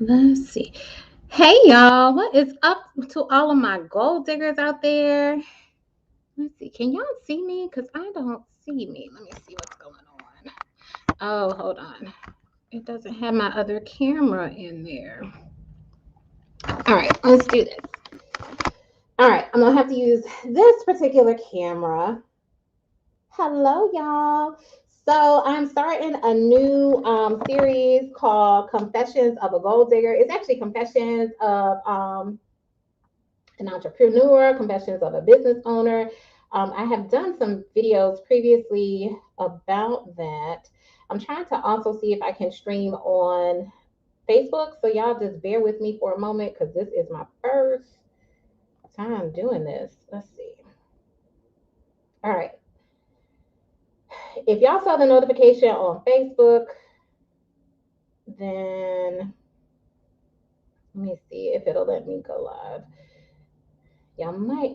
Let's see. Hey y'all, what is up to all of my gold diggers out there? Let's see. Can y'all see me? Because I don't see me. Let me see what's going on. Oh, hold on. It doesn't have my other camera in there. All right, let's do this. All right, I'm gonna have to use this particular camera. Hello, y'all. So I'm starting a new series called Confessions of a Gold Digger. It's actually Confessions of an entrepreneur, confessions of a business owner. I have done some videos previously about that. I'm trying to also see if I can stream on Facebook. So y'all just bear with me for a moment because this is my first time doing this. Let's see. All right. If y'all saw the notification on Facebook, then let me see if it'll let me go live. Y'all might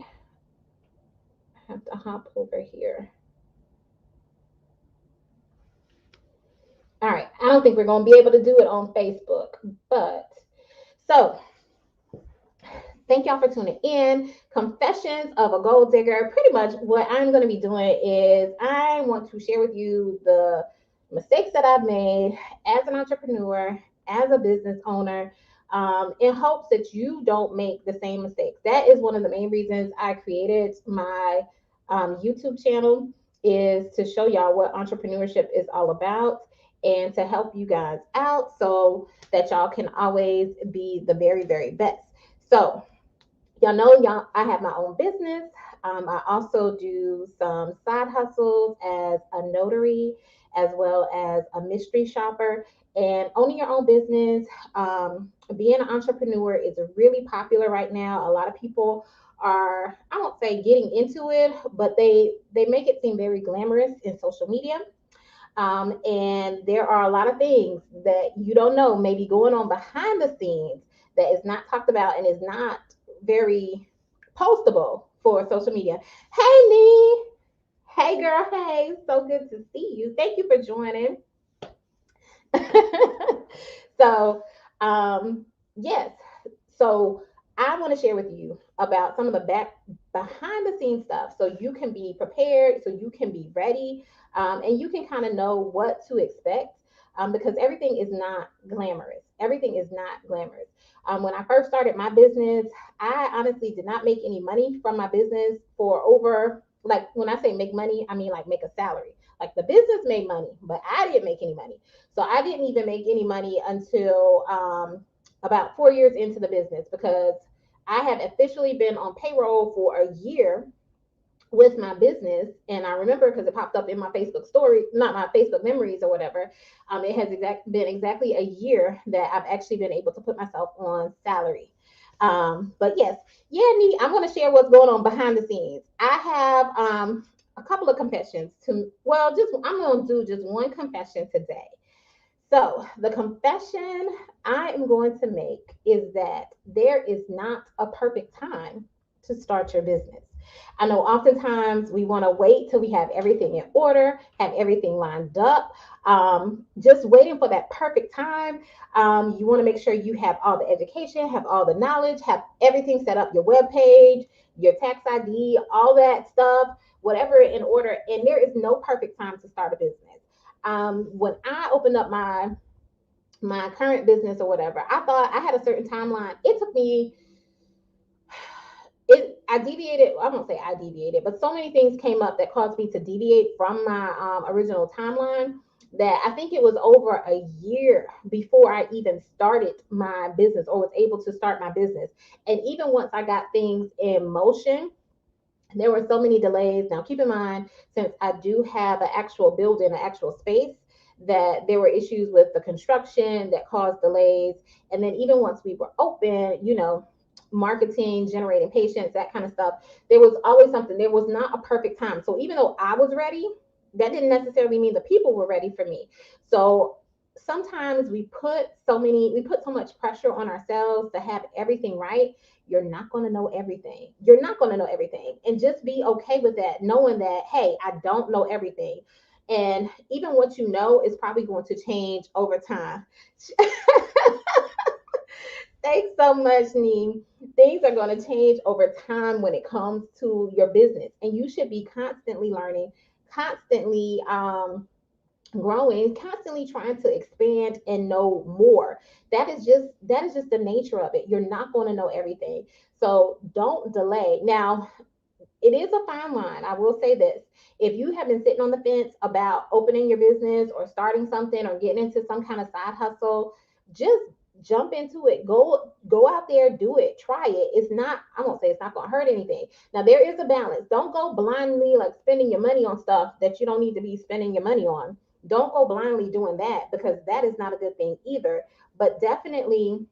have to hop over here. All right, I don't think we're going to be able to do it on Facebook, but so thank y'all for tuning in. Confessions of a Gold Digger. Pretty much what I'm going to be doing is I want to share with you the mistakes that I've made as an entrepreneur, as a business owner, in hopes that you don't make the same mistakes. That is one of the main reasons I created my YouTube channel, is to show y'all what entrepreneurship is all about and to help you guys out so that y'all can always be the very, very best. So y'all know I have my own business. I also do some side hustles as a notary, as well as a mystery shopper. And owning your own business, being an entrepreneur is really popular right now. A lot of people are, I won't say getting into it, but they make it seem very glamorous in social media. And there are a lot of things that you don't know maybe going on behind the scenes that is not talked about and is not very postable for social media. Hey, Nee. Hey, girl. Hey. So good to see you. Thank you for joining. so, yes. So, I want to share with you about some of the behind the scenes stuff so you can be prepared, so you can be ready, and you can kind of know what to expect, because everything is not glamorous. Everything is not glamorous. When I first started my business, I honestly did not make any money from my business for over, like, when I say make money, I mean like make a salary. Like, the business made money, but I didn't make any money. So I didn't even make any money until about 4 years into the business, because I had officially been on payroll for a year with my business. And I remember because it popped up in my Facebook story, not my Facebook memories or whatever. It has been exactly a year that I've actually been able to put myself on salary. But yes, yeah, Nee, I'm going to share what's going on behind the scenes. I have a couple of confessions to, well, just I'm going to do just one confession today. So, the confession I am going to make is that there is not a perfect time to start your business. I know oftentimes we want to wait till we have everything in order, have everything lined up, just waiting for that perfect time. You want to make sure you have all the education, have all the knowledge, have everything set up, your web page, your tax ID, all that stuff, whatever in order. And there is no perfect time to start a business. When I opened up my current business or whatever, I thought I had a certain timeline. It took me, it I deviated. I won't say I deviated, but so many things came up that caused me to deviate from my original timeline, that I think it was over a year before I even started my business or was able to start my business. And even once I got things in motion, there were so many delays. Now, keep in mind, since I do have an actual building, an actual space, that there were issues with the construction that caused delays. And then even once we were open, marketing, generating patients, that kind of stuff, there was always something. There was not a perfect time. So even though I was ready, that didn't necessarily mean the people were ready for me. So sometimes we put so much pressure on ourselves to have everything right. You're not going to know everything. You're not going to know everything. And just be okay with that, knowing that, hey, I don't know everything. And even what you know is probably going to change over time. Thanks so much, Neem. Things are going to change over time when it comes to your business, and you should be constantly learning, constantly growing, constantly trying to expand and know more. That is just the nature of it. You're not going to know everything, so don't delay. Now, it is a fine line. I will say this. If you have been sitting on the fence about opening your business or starting something or getting into some kind of side hustle, just jump into it. Go out there, do it, try it. It's not, I won't say it's not gonna hurt anything. Now there is a balance. Don't go blindly like spending your money on stuff that you don't need to be spending your money on. Don't go blindly doing that because that is not a good thing either. But definitely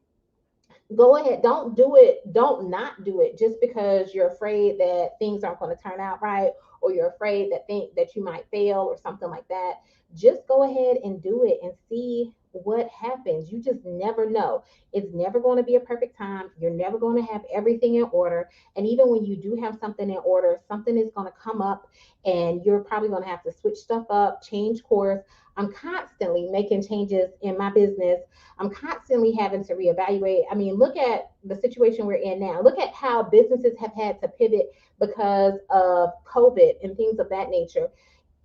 go ahead, don't do it, don't not do it just because you're afraid that things aren't going to turn out right, or you're afraid that think that you might fail or something like that. Just go ahead and do it and see what happens. You just never know. It's never going to be a perfect time. You're never going to have everything in order, and even when you do have something in order, something is going to come up and you're probably going to have to switch stuff up, change course. I'm constantly making changes in my business. I'm constantly having to reevaluate. I mean, look at the situation we're in now. Look at how businesses have had to pivot because of COVID and things of that nature.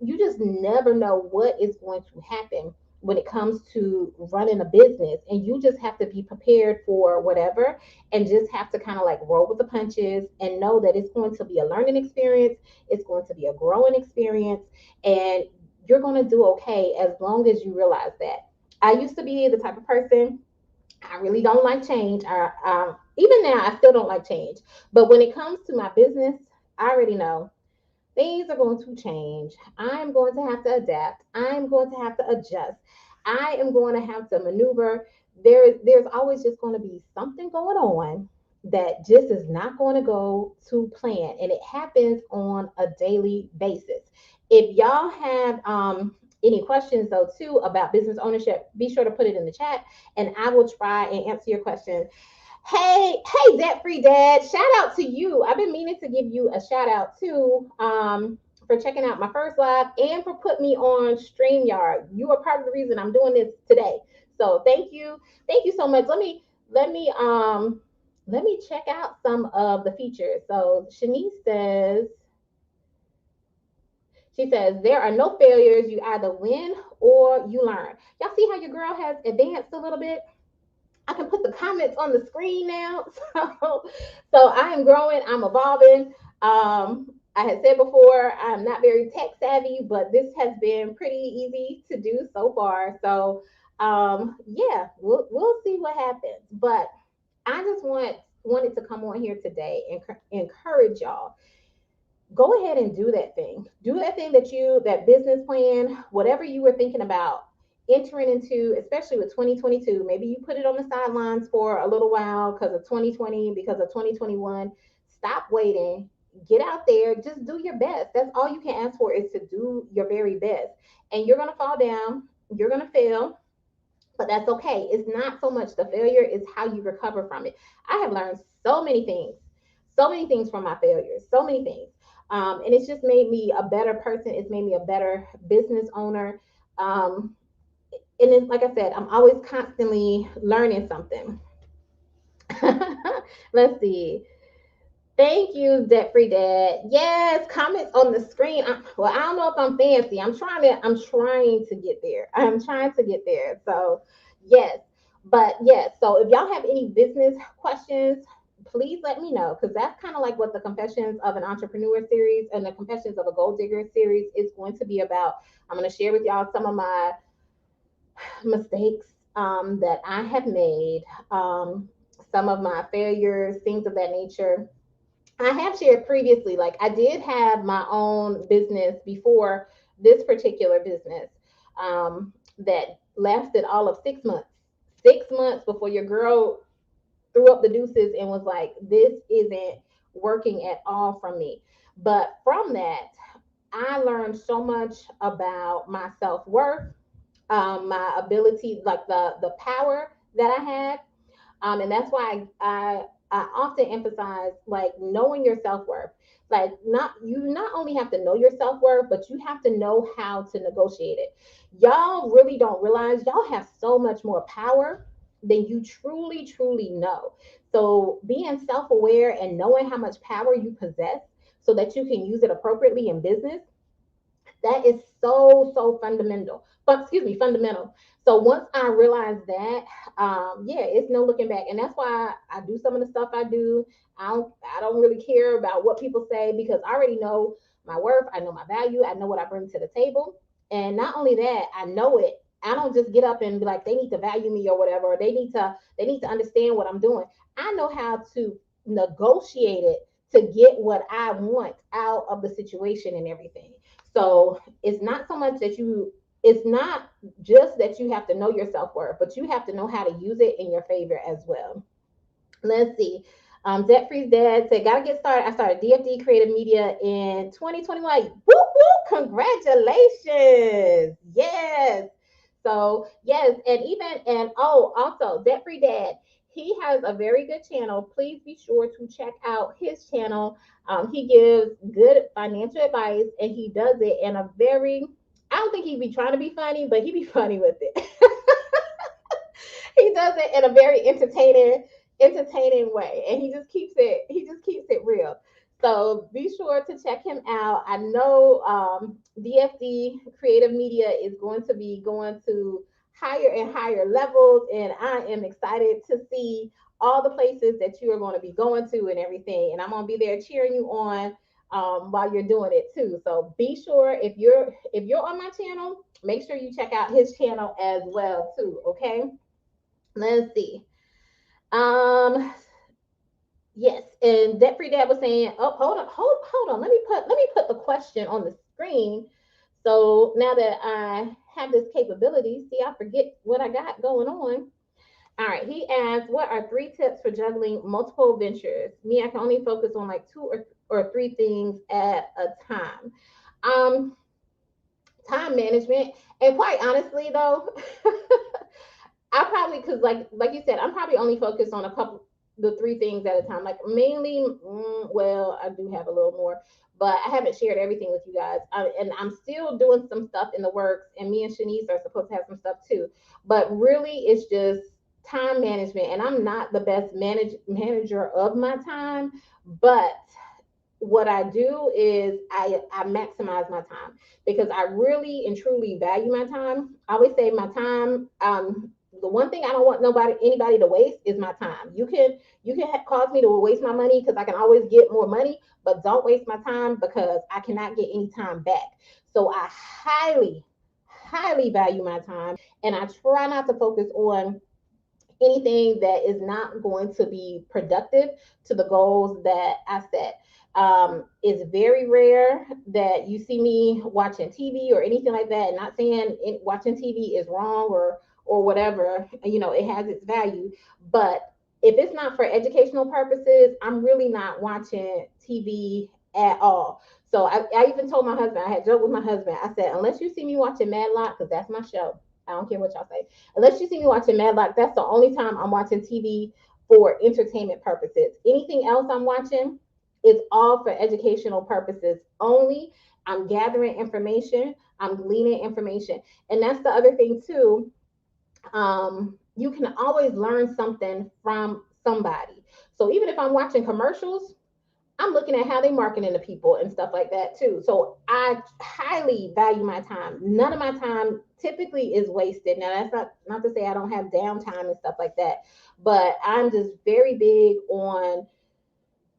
You just never know what is going to happen when it comes to running a business, and you just have to be prepared for whatever and just have to kind of like roll with the punches and know that it's going to be a learning experience, it's going to be a growing experience, and you're going to do okay as long as you realize that. I used to be the type of person, I really don't like change. Even now, I still don't like change. But when it comes to my business, I already know things are going to change. I'm going to have to adapt. I'm going to have to adjust. I am going to have to maneuver. There's always just going to be something going on that just is not going to go to plan. And it happens on a daily basis. If y'all have any questions though too about business ownership, be sure to put it in the chat and I will try and answer your questions. Hey, Debt Free Dad, shout out to you. I've been meaning to give you a shout out too, for checking out my first live and for putting me on StreamYard. You are part of the reason I'm doing this today. So thank you so much. Let me check out some of the features. So Shanice says, she says, there are no failures. You either win or you learn. Y'all see how your girl has advanced a little bit? I can put the comments on the screen now. So I am growing, I'm evolving. I had said before, I'm not very tech savvy, but this has been pretty easy to do so far. So yeah, we'll see what happens. But I just wanted to come on here today and encourage y'all, go ahead and do that thing. Do that thing that business plan, whatever you were thinking about entering into, especially with 2022. Maybe you put it on the sidelines for a little while because of 2020, because of 2021. Stop waiting. Get out there. Just do your best. That's all you can ask for, is to do your very best. And you're going to fall down. You're going to fail, but that's okay. It's not so much the failure, it's how you recover from it. I have learned so many things from my failures, so many things. And it's just made me a better person. It's made me a better business owner. Um, and it's like I said, I'm always constantly learning something. Let's see. Thank you, Debt Free Dad. Yes, comments on the screen. Well, I don't know if I'm fancy. I'm trying to get there. I'm trying to get there. So, yes. But yes, so if y'all have any business questions, please let me know, because that's kind of like what the Confessions of an Entrepreneur series and the Confessions of a Gold Digger series is going to be about. I'm going to share with y'all some of my mistakes that I have made, some of my failures, things of that nature. I have shared previously, like I did have my own business before this particular business, that lasted all of 6 months. 6 months before your girl threw up the deuces and was like, this isn't working at all from me. But from that, I learned so much about my self worth, my ability, like the power that I had, and that's why I often emphasize like knowing your self worth. Like not only have to know your self worth, but you have to know how to negotiate it. Y'all really don't realize y'all have so much more power then you truly, truly know. So being self-aware and knowing how much power you possess so that you can use it appropriately in business, that is so fundamental. But excuse me, fundamental. So once I realized that, yeah, it's no looking back, and that's why I do some of the stuff I do. I don't really care about what people say because I already know my worth. I know my value. I know what I bring to the table, and not only that, I know it. I don't just get up and be like they need to value me or whatever. Or they need to understand what I'm doing. I know how to negotiate it to get what I want out of the situation and everything. So it's not just that you have to know your self worth, but you have to know how to use it in your favor as well. Let's see. Debt Free's dad said, "Gotta get started. I started DFD Creative Media in 2021. Woo woo! Congratulations! Yes. So yes, also Debt Free Dad. He has a very good channel. Please be sure to check out his channel. He gives good financial advice, and he does it in a very, I don't think he'd be trying to be funny, but he be funny with it. He does it in a very entertaining way, and he just keeps it real. So be sure to check him out. I know DFD Creative Media is going to be going to higher and higher levels, and I am excited to see all the places that you are going to be going to and everything, and I'm going to be there cheering you on while you're doing it too. So be sure, if you're on my channel, make sure you check out his channel as well too. Okay. Let's see. Um, yes, and Debt Free Dad was saying, "Oh, hold on. Let me put the question on the screen. So now that I have this capability, see, I forget what I got going on. All right." He asked, "What are 3 tips for juggling multiple ventures? Me, I can only focus on like two or three things at a time. Um, Time management, and quite honestly, though." I probably, because like you said, I'm probably only focused on the 3 things at a time. Like mainly, well, I do have a little more, but I haven't shared everything with you guys. And I'm still doing some stuff in the works, and me and Shanice are supposed to have some stuff too. But really, it's just time management, and I'm not the best manager of my time, but what I do is I maximize my time because I really and truly value my time. I always say my time. The one thing I don't want anybody to waste is my time. You can cause me to waste my money because I can always get more money, but don't waste my time because I cannot get any time back. So I highly value my time, and I try not to focus on anything that is not going to be productive to the goals that I set. It's very rare that you see me watching TV or anything like that. And not saying watching TV is wrong or whatever. It has its value, but if it's not for educational purposes, I'm really not watching TV at all. So I even told my husband, I had joked with my husband. I said, unless you see me watching Madlock, because that's my show. I don't care what y'all say. Unless you see me watching Madlock, that's the only time I'm watching TV for entertainment purposes. Anything else I'm watching is all for educational purposes only. I'm gathering information, I'm gleaning information. And that's the other thing, too. You can always learn something from somebody. So even if I'm watching commercials, I'm looking at how they marketing to people and stuff like that too. So I highly value my time. None of my time typically is wasted. Now that's not to say I don't have downtime and stuff like that, but I'm just very big on,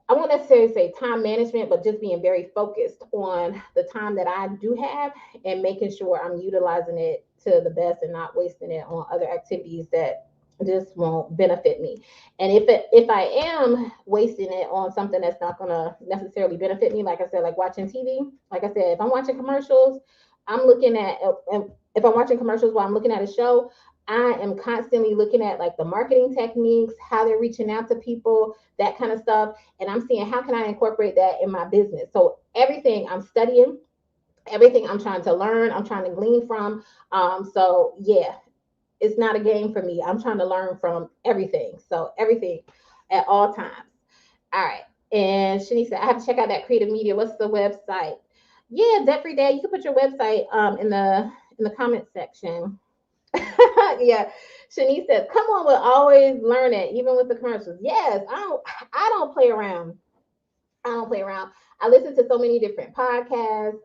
I won't necessarily say time management, but just being very focused on the time that I do have and making sure I'm utilizing it to the best and not wasting it on other activities that just won't benefit me. And if I am wasting it on something that's not going to necessarily benefit me, like I said, like watching TV, like I said, if I'm watching commercials, I'm looking at, if I'm watching commercials while I'm looking at a show, I am constantly looking at like the marketing techniques, how they're reaching out to people, that kind of stuff. And I'm seeing how can I incorporate that in my business. So everything I'm studying, everything I'm trying to learn, I'm trying to glean from. So yeah, it's not a game for me. I'm trying to learn from everything. So everything at all times. All right. And Shani said, I have to check out that creative media. What's the website? Yeah, Debt Free Dad. You can put your website in the comment section. Yeah. Shanice says, "Come on, we'll always learn it, even with the commercials." Yes, I don't play around. I don't play around. I listen to so many different podcasts.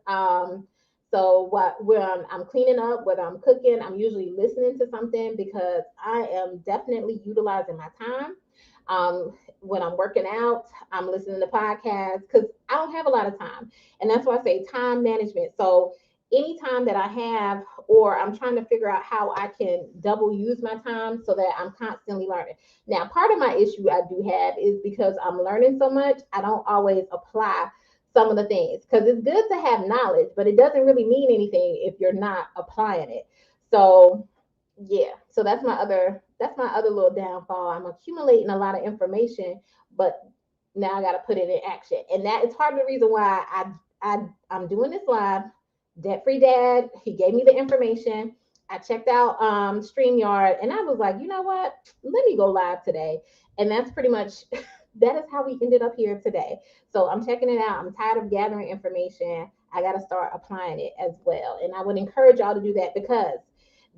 So when I'm cleaning up, whether I'm cooking, I'm usually listening to something because I am definitely utilizing my time. When I'm working out, I'm listening to podcasts because I don't have a lot of time, and that's why I say time management. So anytime that I have, or I'm trying to figure out how I can double use my time so that I'm constantly learning. Now, part of my issue I do have is because I'm learning so much, I don't always apply some of the things because it's good to have knowledge, but it doesn't really mean anything if you're not applying it. So, yeah, so that's my other little downfall. I'm accumulating a lot of information, but now I got to put it in action, and that is part of the reason why I'm doing this live. Debt Free Dad, he gave me the information. I checked out StreamYard, and I was like, you know what? Let me go live today. And that's pretty much that is how we ended up here today. So I'm checking it out. I'm tired of gathering information. I got to start applying it as well. And I would encourage y'all to do that because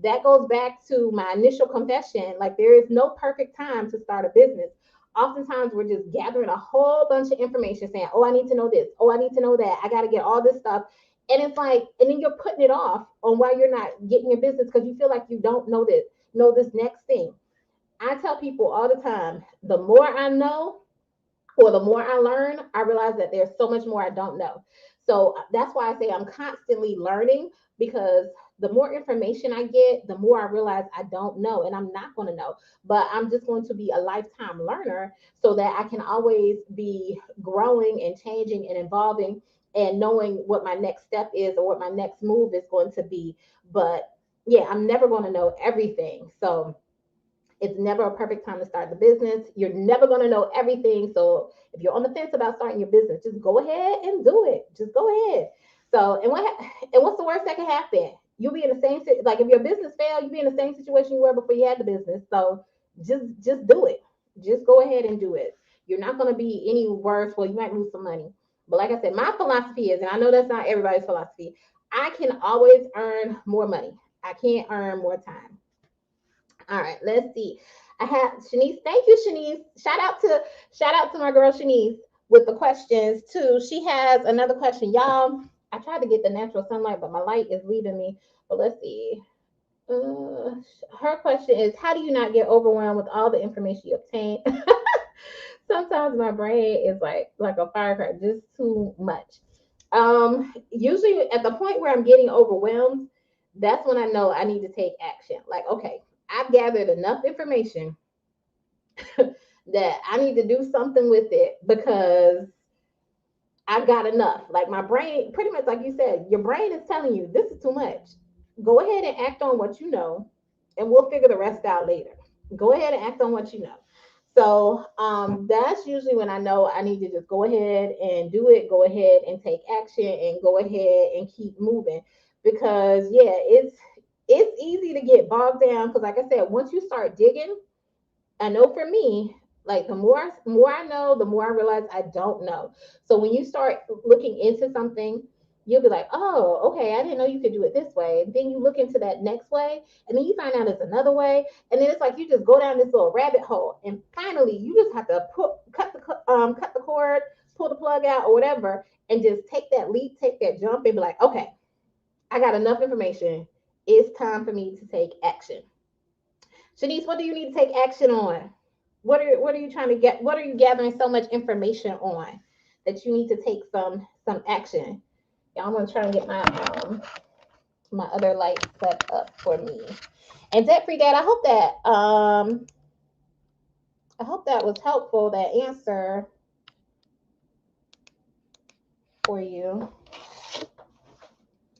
that goes back to my initial confession. Like, there is no perfect time to start a business. Oftentimes, we're just gathering a whole bunch of information saying, oh, I need to know this. Oh, I need to know that. I got to get all this stuff. And it's like, and then you're putting it off on why you're not getting your business because you feel like you don't know this next thing. I tell people all the time, the more I know, or the more I learn, I realize that there's so much more I don't know. So that's why I say I'm constantly learning because the more information I get, the more I realize I don't know and I'm not going to know. But I'm just going to be a lifetime learner so that I can always be growing and changing and evolving and knowing what my next step is or what my next move is going to be. But yeah, I'm never going to know everything. So it's never a perfect time to start the business. You're never going to know everything. So if you're on the fence about starting your business, just go ahead and do it. Just go ahead. So and what's the worst that can happen? You'll be in the same like if your business failed, you'll be in the same situation you were before you had the business. So just do it. Just go ahead and do it. You're not going to be any worse. Well, you might lose some money. But like I said, my philosophy is, and I know that's not everybody's philosophy, I can always earn more money. I can't earn more time. All right, let's see. I have Shanice. Thank you, Shanice. Shout out to my girl Shanice with the questions too. She has another question, y'all. I tried to get the natural sunlight, but my light is leaving me. But let's see. Uh, Her question is, how do you not get overwhelmed with all the information you obtain? Sometimes my brain is like a firecracker, just too much. Usually at the point where I'm getting overwhelmed, that's when I know I need to take action. Like, okay, I've gathered enough information that I need to do something with it because I've got enough. Like my brain, pretty much like you said, your brain is telling you this is too much. Go ahead and act on what you know, and we'll figure the rest out later. Go ahead and act on what you know. So that's usually when I know I need to just go ahead and do it, go ahead and take action and go ahead and keep moving. Because yeah, it's easy to get bogged down because like I said, once you start digging, I know for me, like the more I know, the more I realize I don't know. So when you start looking into something, you'll be like, oh, okay, I didn't know you could do it this way. Then you look into that next way, and then you find out it's another way, and then it's like you just go down this little rabbit hole, and finally you just have to cut the cord, pull the plug out, or whatever, and just take that leap, take that jump, and be like, okay, I got enough information. It's time for me to take action. Shanice, what do you need to take action on? What are you trying to get? What are you gathering so much information on that you need to take some action? Yeah, I'm gonna try and get my other light set up for me. And debt free dad, I hope that was helpful. That answer for you.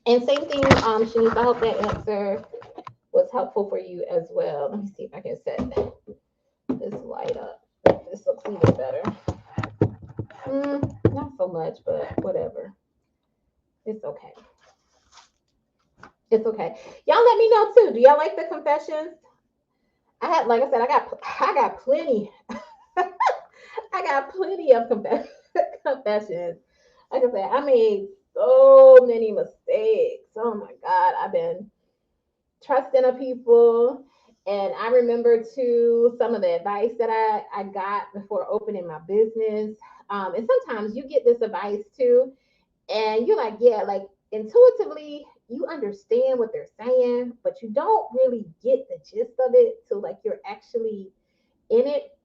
And same thing, Shanice. I hope that answer was helpful for you as well. Let me see if I can set this light up. This looks even better. Not so much, but whatever. It's okay. It's okay. Y'all let me know too. Do y'all like the confessions? Like I said, I got plenty. I got plenty of confessions. Like I said, I made so many mistakes. Oh my God. I've been trusting of people And I remember too some of the advice that I got before opening my business. And sometimes you get this advice too, and you're like, yeah, like intuitively, you understand what they're saying, but you don't really get the gist of it till like you're actually in it.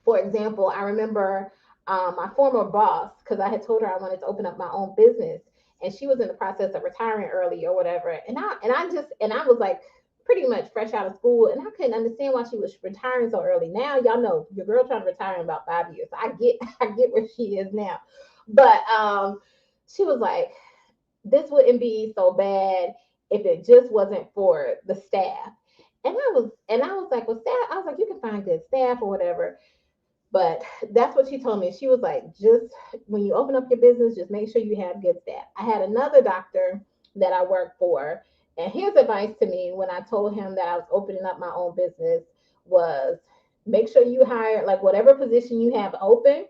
For example, I remember my former boss, because I had told her I wanted to open up my own business, and she was in the process of retiring early or whatever. And I was like pretty much fresh out of school, and I couldn't understand why she was retiring so early. Now y'all know your girl trying to retire in about 5 years. I get I get where she is now, but she was like, this wouldn't be so bad if it just wasn't for the staff. And I was like, well, staff. I was like, you can find good staff or whatever. But that's what she told me. She was like, just when you open up your business, just make sure you have good staff. I had another doctor that I worked for, and his advice to me when I told him that I was opening up my own business was make sure you hire, like, whatever position you have open,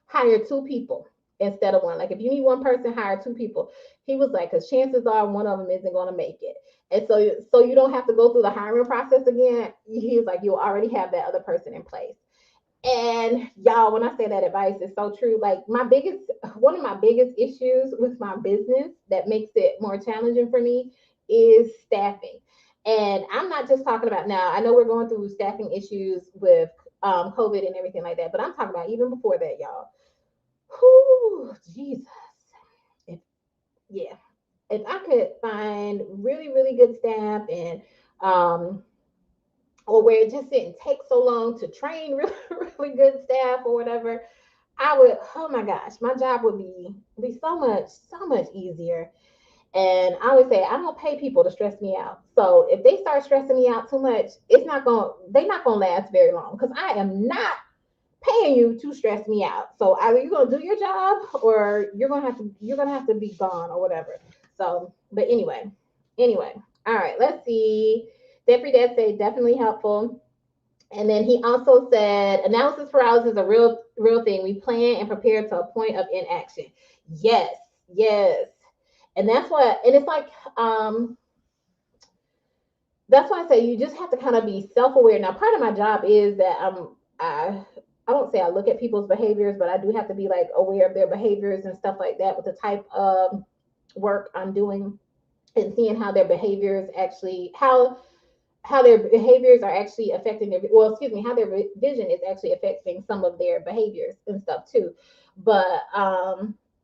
hire two people instead of one. Like, if you need one person, hire two people. He was like, because chances are one of them isn't going to make it. And so you don't have to go through the hiring process again. He was like, you'll already have that other person in place. And y'all, when I say that advice is so true, like one of my biggest issues with my business that makes it more challenging for me is staffing. And I'm not just talking about now, I know we're going through staffing issues with COVID and everything like that, but I'm talking about even before that, y'all. Whew, Jesus. If, yeah. If I could find really, really good staff and or where it just didn't take so long to train really, really good staff or whatever, I would, oh my gosh, my job would be so much easier. And I always say I don't pay people to stress me out. So if they start stressing me out too much, they're not gonna last very long because I am not paying you to stress me out. So either you're gonna do your job or you're gonna have to be gone or whatever. So, but anyway, all right, let's see. Jeffrey Dad say definitely helpful. And then he also said analysis paralysis is a real thing. We plan and prepare to a point of inaction. Yes, yes. And and it's like that's why I say you just have to kind of be self-aware. Now, part of my job is that I don't say I look at people's behaviors, but I do have to be like aware of their behaviors and stuff like that with the type of work I'm doing and seeing how their behaviors actually how their behaviors are actually affecting their well excuse me how their vision is actually affecting some of their behaviors and stuff too. But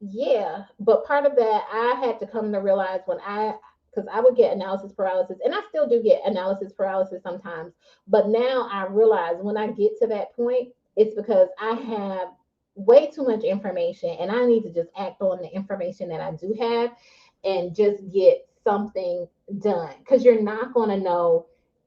yeah, but part of that I had to come to realize when I because I would get analysis paralysis and I still do get analysis paralysis sometimes, but now I realize when I get to that point it's because I have way too much information and I need to just act on the information that I do have and just get something done because you're not going to know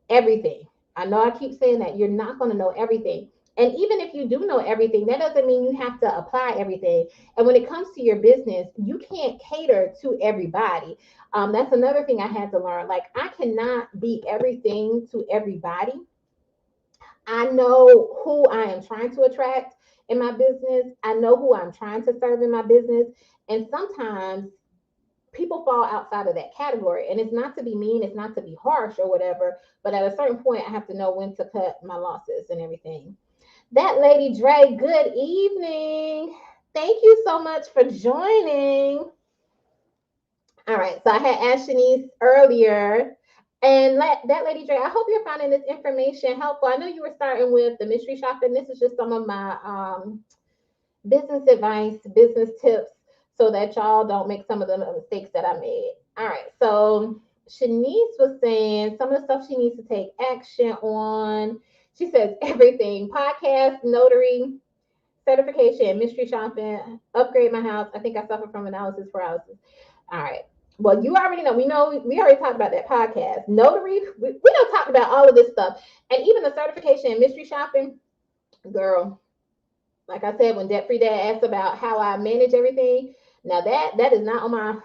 everything. I know I keep saying that you're not going to know everything. And even if you do know everything, that doesn't mean you have to apply everything. And when it comes to your business, you can't cater to everybody. That's another thing I had to learn. Like, I cannot be everything to everybody. I know who I am trying to attract in my business, I know who I'm trying to serve in my business. And sometimes people fall outside of that category. And it's not to be mean, it's not to be harsh or whatever, but at a certain point, I have to know when to cut my losses and everything. That Lady Dre, good evening. Thank you so much for joining. All right, so I had asked Shanice earlier, and that Lady Dre, I hope you're finding this information helpful. I know you were starting with the mystery shopping. This is just some of my business advice, business tips, so that y'all don't make some of the mistakes that I made. All right. So Shanice was saying some of the stuff she needs to take action on. She says everything: podcast, notary, certification, mystery shopping, upgrade my house. I think I suffer from analysis paralysis. All right. Well, you already know. We already talked about that podcast. Notary, we don't talk about all of this stuff. And even the certification and mystery shopping, girl, like I said, when Debt Free Dad asked about how I manage everything, now that is not on my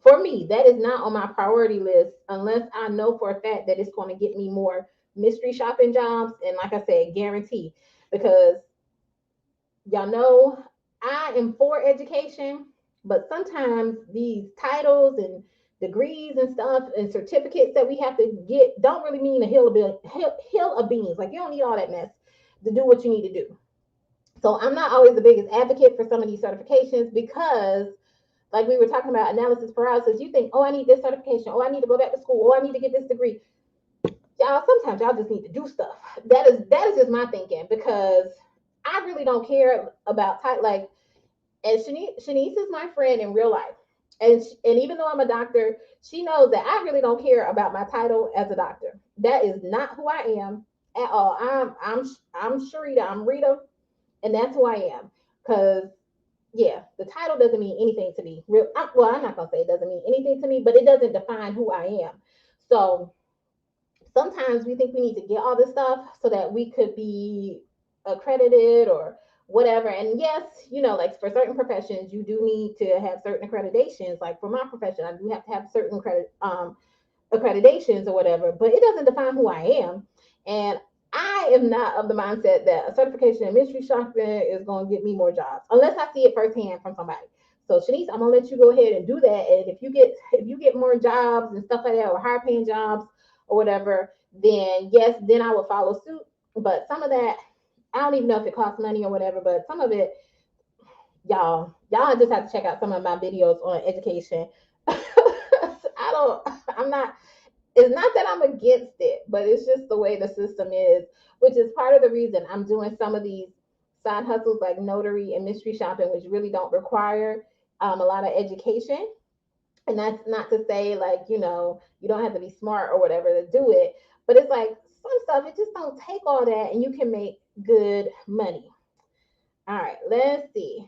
for me, that is not on my priority list unless I know for a fact that it's going to get me more mystery shopping jobs. And like I said, guarantee because y'all know I am for education, but sometimes these titles and degrees and stuff and certificates that we have to get don't really mean a hill of beans. Like you don't need all that mess to do what you need to do. So I'm not always the biggest advocate for some of these certifications because, like we were talking about analysis paralysis, you think, oh, I need this certification, oh, I need to go back to school, oh, I need to get this degree. Y'all, sometimes y'all just need to do stuff. That is just my thinking because I really don't care about title. Like, and Shanice is my friend in real life, and even though I'm a doctor, she knows that I really don't care about my title as a doctor. That is not who I am at all. I'm Sharita. I'm Rita, and that's who I am. Cause yeah, the title doesn't mean anything to me. Well, I'm not gonna say it doesn't mean anything to me, but it doesn't define who I am. So sometimes we think we need to get all this stuff so that we could be accredited or whatever. And yes, like for certain professions, you do need to have certain accreditations. Like for my profession, I do have to have certain accreditations or whatever, but it doesn't define who I am. And I am not of the mindset that a certification in mystery shopping is going to get me more jobs unless I see it firsthand from somebody. So Shanice, I'm gonna let you go ahead and do that. And if you get more jobs and stuff like that, or higher paying jobs or whatever, then yes, then I will follow suit. But some of that, I don't even know if it costs money or whatever. But some of it, y'all just have to check out some of my videos on education. I'm not, it's not that I'm against it, but it's just the way the system is, which is part of the reason I'm doing some of these side hustles like notary and mystery shopping, which really don't require a lot of education. And that's not to say like, you don't have to be smart or whatever to do it, but it's like some stuff, it just don't take all that and you can make good money. All right, let's see.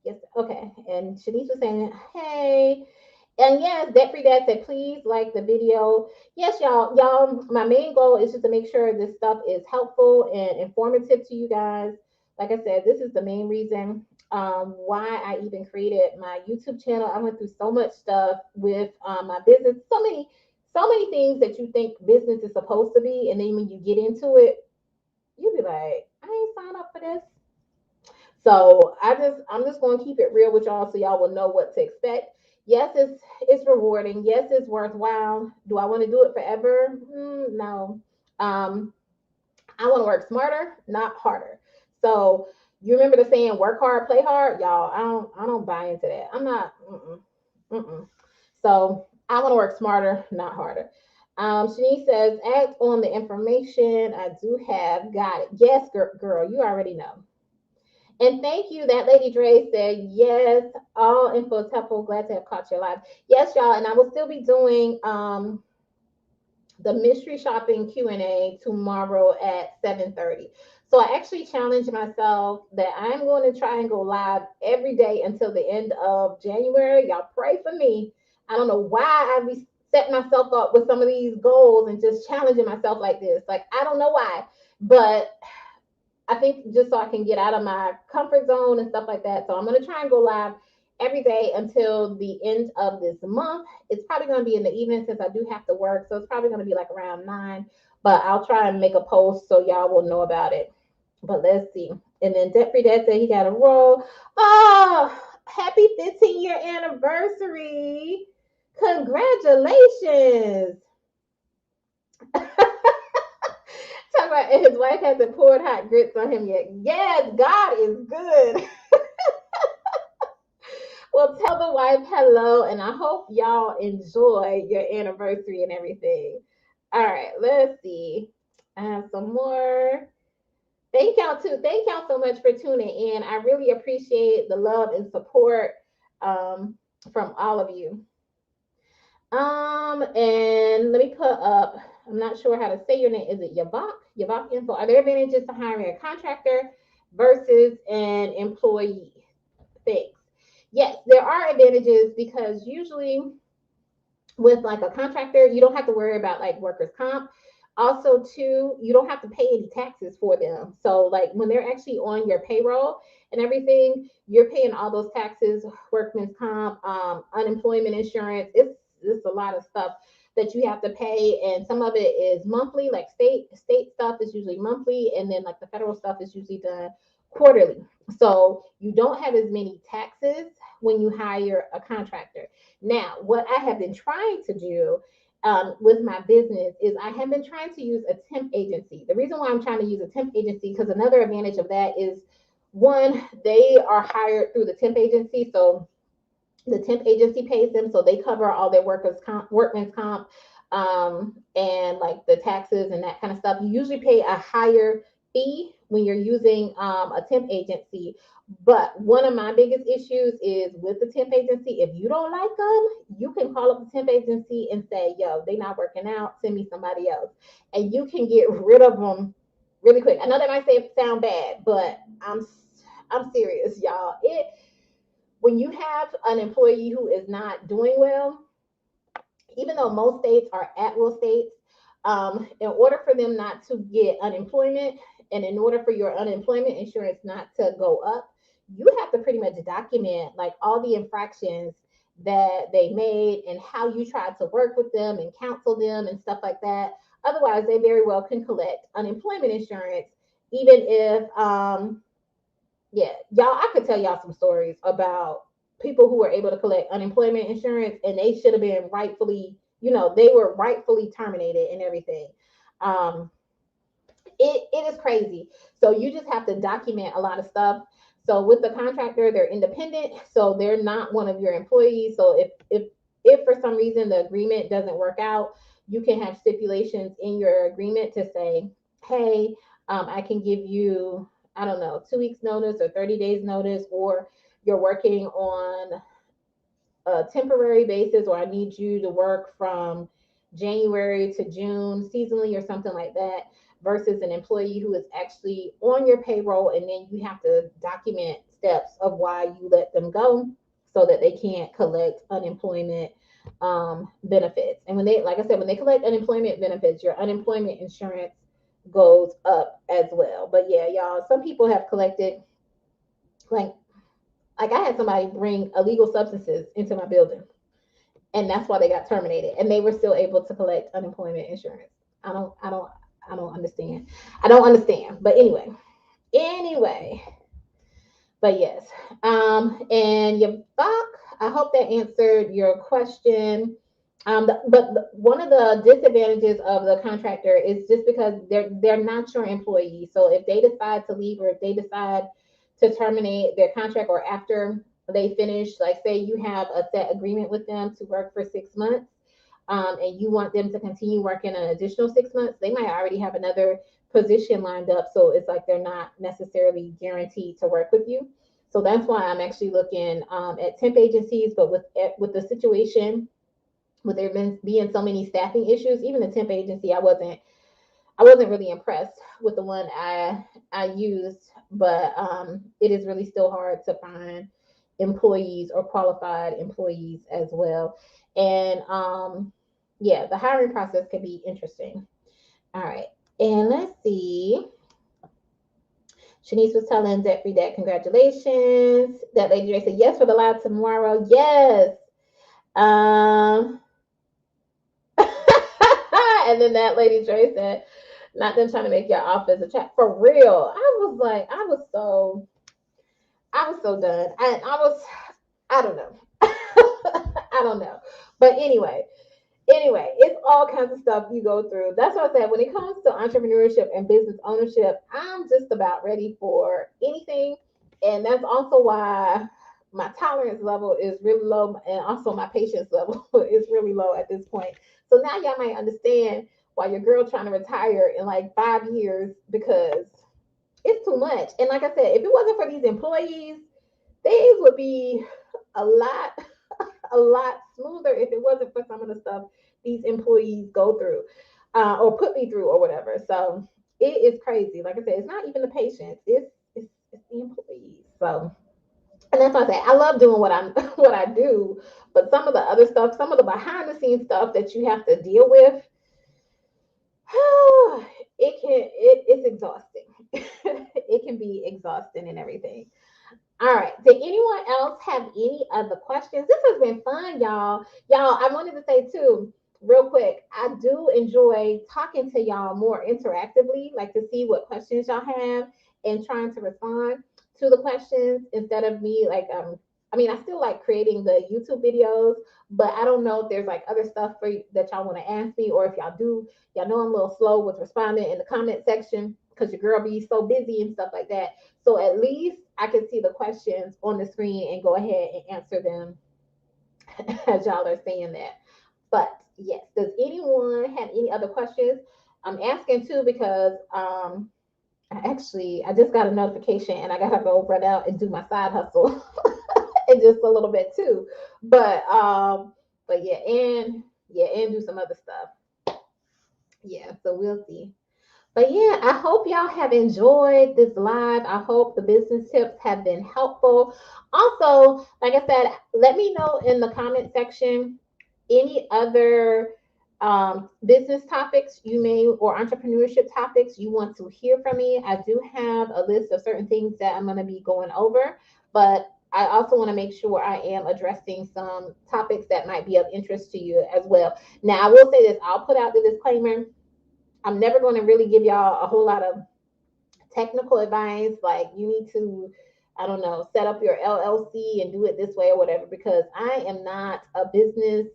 Yes, okay. And Shanice was saying, hey, and yes, Debt Free Dad said, please like the video. Yes, y'all, my main goal is just to make sure this stuff is helpful and informative to you guys. Like I said, this is the main reason why I even created my YouTube channel. I went through so much stuff with my business, so many things that you think business is supposed to be, and then when you get into it, you be like, I ain't signed up for this. So I'm just going to keep it real with y'all so y'all will know what to expect. Yes, it's rewarding. Yes, it's worthwhile. Do I want to do it forever? No. I want to work smarter, not harder. So you remember the saying, "Work hard, play hard." Y'all, I don't buy into that. I'm not. Mm-mm. So I want to work smarter, not harder. Shanice says, act on the information I do have. Got it. Yes, girl, you already know. And thank you. That Lady Dre said, yes, all info helpful. Glad to have caught you live. Yes, y'all. And I will still be doing the mystery shopping Q&A tomorrow at 7:30. So I actually challenged myself that I'm going to try and go live every day until the end of January. Y'all pray for me. I don't know why I be setting myself up with some of these goals and just challenging myself like this. Like, I don't know why, but I think just so I can get out of my comfort zone and stuff like that. So I'm going to try and go live every day until the end of this month. It's probably going to be in the evening since I do have to work. So it's probably going to be like around 9, but I'll try and make a post so y'all will know about it. But let's see. And then Debt Free Dad said he got a roll. Oh, happy 15-year anniversary. Congratulations. Talk about his wife hasn't poured hot grits on him yet. Yes, God is good. Well, tell the wife hello, and I hope y'all enjoy your anniversary and everything. All right, let's see. I have some more. Thank y'all too. Thank y'all so much for tuning in. I really appreciate the love and support from all of you. And let me put up, I'm not sure how to say your name. Is it Yabak? Yabak info. Are there advantages to hiring a contractor versus an employee? Thanks. Yes, there are advantages because usually with like a contractor, you don't have to worry about like workers' comp. Also, too, you don't have to pay any taxes for them. So, like when they're actually on your payroll and everything, you're paying all those taxes, workman's comp, unemployment insurance. It's a lot of stuff that you have to pay, and some of it is monthly. Like state stuff is usually monthly, and then like the federal stuff is usually done quarterly. So you don't have as many taxes when you hire a contractor. Now, what I have been trying to do with my business is I have been trying to use a temp agency. The reason why I'm trying to use a temp agency, because another advantage of that is one, they are hired through the temp agency. So the temp agency pays them, so they cover all their workman's comp, and like the taxes and that kind of stuff. You usually pay a higher fee when you're using a temp agency. But one of my biggest issues is with the temp agency. If you don't like them, you can call up the temp agency and say, "Yo, they not working out. Send me somebody else," and you can get rid of them really quick. I know that might sound bad, but I'm serious, y'all. It When you have an employee who is not doing well, even though most states are at will states, in order for them not to get unemployment and in order for your unemployment insurance not to go up, you have to pretty much document like all the infractions that they made and how you tried to work with them and counsel them and stuff like that. Otherwise, they very well can collect unemployment insurance, even if yeah, y'all, I could tell y'all some stories about people who were able to collect unemployment insurance and they should have been rightfully, they were rightfully terminated and everything. Um, it is crazy. So you just have to document a lot of stuff. So with the contractor, they're independent, so they're not one of your employees. So if for some reason the agreement doesn't work out, you can have stipulations in your agreement to say, hey, I can give you, I don't know, 2 weeks notice or 30 days notice, or you're working on a temporary basis, or I need you to work from January to June seasonally or something like that, versus an employee who is actually on your payroll, and then you have to document steps of why you let them go so that they can't collect unemployment benefits. And when they, like I said, when they collect unemployment benefits, your unemployment insurance goes up as well. But yeah, y'all, some people have collected like I had somebody bring illegal substances into my building, and that's why they got terminated, and they were still able to collect unemployment insurance. I don't understand. I don't understand. But anyway, but yes. And your buck, I hope that answered your question. One of the disadvantages of the contractor is just because they're not your employee. So if they decide to leave, or if they decide to terminate their contract, or after they finish, like say you have a set agreement with them to work for 6 months, and you want them to continue working an additional 6 months, they might already have another position lined up. So it's like they're not necessarily guaranteed to work with you. So that's why I'm actually looking at temp agencies. But with the situation, with there being so many staffing issues, even the temp agency, I wasn't really impressed with the one I used. But it is really still hard to find employees or qualified employees as well. And yeah, the hiring process can be interesting. All right. And let's see. Shanice was telling Debt Free Dad, congratulations. That lady Dre said, yes for the live tomorrow. Yes. Um, and then that lady Dre said, not them trying to make your office a chat. For real. I was so done. I don't know. I don't know. But anyway, it's all kinds of stuff you go through. That's what I said. When it comes to entrepreneurship and business ownership, I'm just about ready for anything. And that's also why my tolerance level is really low, and also my patience level is really low at this point. So now y'all might understand why your girl trying to retire in like 5 years, because it's too much. And like I said, if it wasn't for these employees, things would be a lot a lot smoother if it wasn't for some of the stuff these employees go through, or put me through or whatever. So it is crazy. Like I said, it's not even the patients, it's the employees. So, and that's why I say I love doing what I'm what I do, but some of the other stuff, some of the behind the scenes stuff that you have to deal with, it's exhausting. It can be exhausting and everything. All right. Did anyone else have any other questions? This has been fun, y'all. Y'all, I wanted to say too, real quick, I do enjoy talking to y'all more interactively, like to see what questions y'all have. and trying to respond to the questions instead of me like I mean, I still like creating the YouTube videos, but I don't know if there's like other stuff for that y'all want to ask me, or if y'all do, y'all know I'm a little slow with responding in the comment section because your girl be so busy and stuff like that. So at least I can see the questions on the screen and go ahead and answer them as y'all are saying that. But yes, does anyone have any other questions? I'm asking too because I just got a notification and I gotta go run out and do my side hustle in just a little bit too. But yeah, and do some other stuff. Yeah, so we'll see. But yeah, I hope y'all have enjoyed this live. I hope the business tips have been helpful. Also, like I said, let me know in the comment section any other business topics you may or entrepreneurship topics you want to hear from me. I do have a list of certain things that I'm going to be going over, but I also want to make sure I am addressing some topics that might be of interest to you as well. Now, I will say this, I'll put out the disclaimer. I'm never going to really give y'all a whole lot of technical advice, like you need to, I don't know, set up your LLC and do it this way or whatever, because I am not a business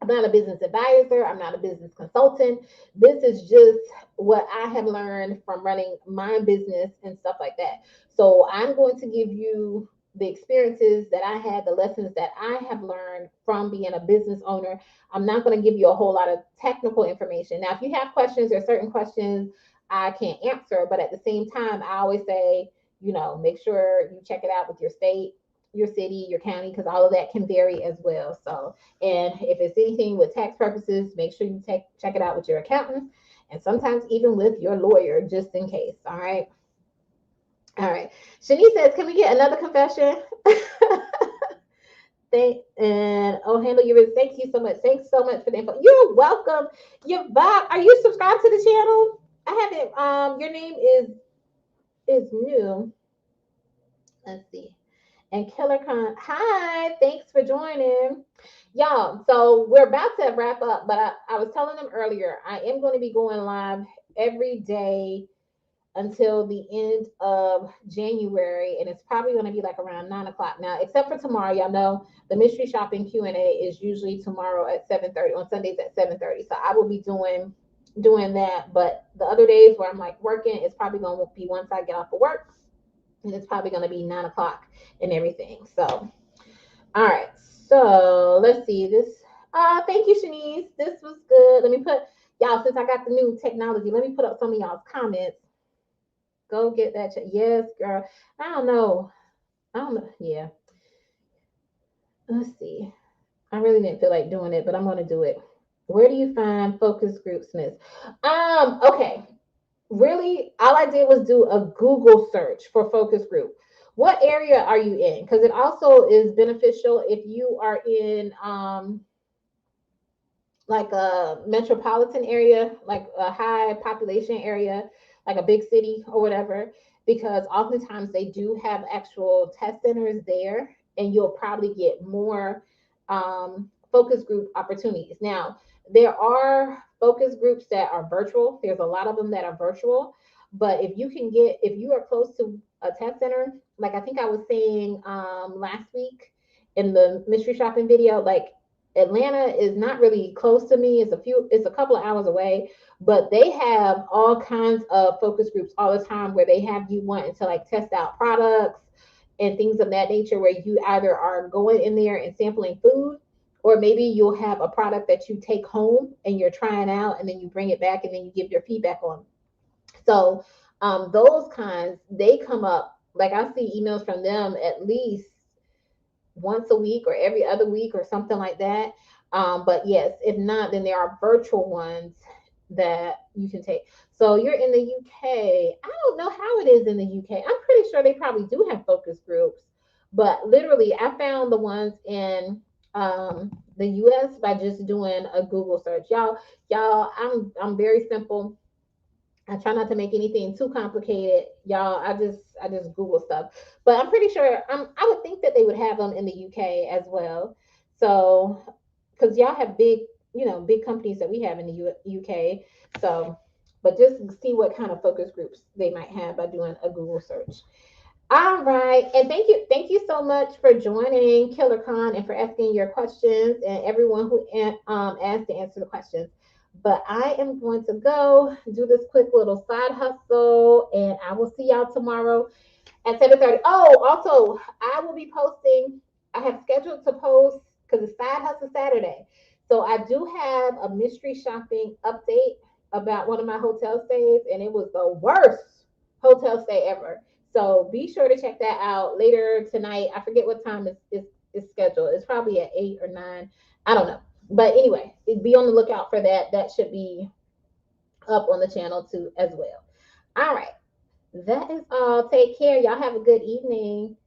I'm not a business advisor. I'm not a business consultant. This is just what I have learned from running my business and stuff like that. So I'm going to give you the experiences that I had, the lessons that I have learned from being a business owner. I'm not going to give you a whole lot of technical information. Now, if you have questions or certain questions I can't answer, but at the same time, I always say, make sure you check it out with your state, your city, your county, because all of that can vary as well. So, and if it's anything with tax purposes, make sure you check it out with your accountant and sometimes even with your lawyer, just in case. All right. All right. Shanice says, can we get another confession? Handle your business. Thank you so much. Thanks so much for the info. You're welcome. Yvonne, are you subscribed to the channel? I haven't. Your name is new. Let's see. And Killer Con, hi, thanks for joining. Y'all, so we're about to wrap up, but I was telling them earlier, I am going to be going live every day until the end of January, and it's probably going to be like around 9 o'clock now, except for tomorrow. Y'all know the mystery shopping Q&A is usually tomorrow at 7:30, on Sundays at 7:30. So I will be doing that, but the other days where I'm like working, it's probably going to be once I get off of work, and it's probably going to be 9 o'clock and everything. So all right, so let's see this. Thank you, Shanice. This was good. Let me put y'all, since I got the new technology, let me put up some of y'all's comments. Go get that. Yes, girl. I don't know. I don't know. Yeah. Let's see. I really didn't feel like doing it, but I'm gonna do it. Where do you find focus groups, Miss? Okay. Really, all I did was do a Google search for focus group. What area are you in? Because it also is beneficial if you are in like a metropolitan area, like a high population area, like a big city or whatever, because oftentimes they do have actual test centers there, and you'll probably get more focus group opportunities. Now, there are focus groups that are virtual. There's a lot of them that are virtual, but if you are close to a test center, like I think I was saying last week in the mystery shopping video, like Atlanta is not really close to me. It's a couple of hours away, but they have all kinds of focus groups all the time where they have you wanting to like test out products and things of that nature, where you either are going in there and sampling food, or maybe you'll have a product that you take home and you're trying out and then you bring it back and then you give your feedback on. So those kinds, they come up, like I see emails from them at least once a week or every other week or something like that. But yes, if not, then there are virtual ones that you can take. So you're in the UK. I don't know how it is in the UK. I'm pretty sure they probably do have focus groups, but literally, I found the ones in the US by just doing a Google search. Y'all, I'm very simple. I try not to make anything too complicated, y'all. I just Google stuff, but I'm pretty sure I would think that they would have them in the UK as well. So, because y'all have big companies that we have in the UK. So, but just see what kind of focus groups they might have by doing a Google search. All right. And thank you so much for joining Killer Con and for asking your questions and everyone who asked to answer the questions. But I am going to go do this quick little side hustle and I will see y'all tomorrow at 7:30. Oh, also, I will be posting, I have scheduled to post because it's Side Hustle Saturday. So I do have a mystery shopping update about one of my hotel stays, and it was the worst hotel stay ever. So be sure to check that out later tonight. I forget what time is scheduled. It's probably at 8 or 9. I don't know. But anyway, be on the lookout for that. That should be up on the channel too as well. All right. That is all. Take care. Y'all have a good evening.